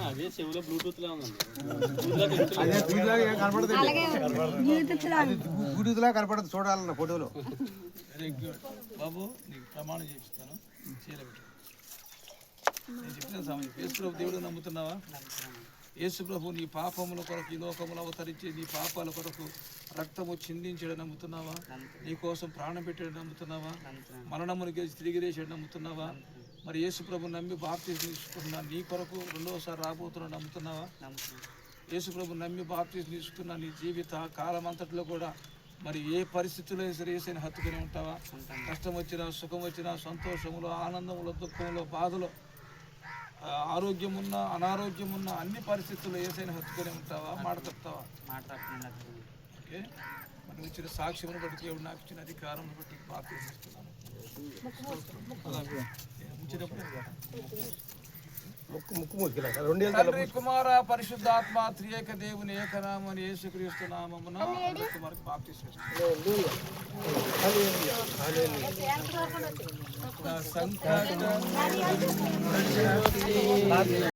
అదే చెవులో బ్లూటూత్ లా ఉందండి. బ్లూటూత్ లా కనపడదు చూడాలన్న ఫోటోలో. వెరీ గుడ్ బాబు, నీకు ప్రమాణం చేపిస్తాను. చేయలేదు నేను చెప్పిన సమయం. యేసుప్రభు దేవుడు నమ్ముతున్నావా? యేసుప్రభు నీ పాపముల కొరకు ఈ లోకములు అవతరించి నీ పాపాల కొరకు రక్తము చిందించడం నమ్ముతున్నావా? నీ కోసం ప్రాణం పెట్టడం నమ్ముతున్నావా? మరణమును గెలిచి తిరిగి లేచడం నమ్ముతున్నావా? మరి యేసుప్రభు నమ్మి బాప్తిజం తీసుకున్నా నీ కొరకు రెండవసారి రాబోతున్నా నమ్ముతున్నావా? యేసుప్రభు నమ్మి బాప్తిజం తీసుకున్న నీ జీవిత కాలం అంతట్లో కూడా మరి ఏ పరిస్థితుల్లో సరే యేసుని హత్తుకుని ఉంటావా? కష్టం వచ్చినా, సుఖం వచ్చినా, సంతోషములో, ఆనందంలో, దుఃఖంలో, బాధలో, ఆరోగ్యం ఉన్నా, అనారోగ్యం ఉన్నా అన్ని పరిస్థితుల్లో యేసుని హత్తుకుని ఉంటావా? మాట తప్పుతావా? ఓకే, మరి వచ్చిన సాక్ష్యమును బట్టి దేవుడు నాకు ఇచ్చిన అధికారం బట్టి బాప్తిజం తీసుకున్నాను. తండ్రి, కుమార, పరిశుద్ధాత్మ త్రియేక దేవుని ఏకనామని యేసుక్రీస్తు నామమున కుమార్కి బాప్తిజం ఇస్తున్నాను.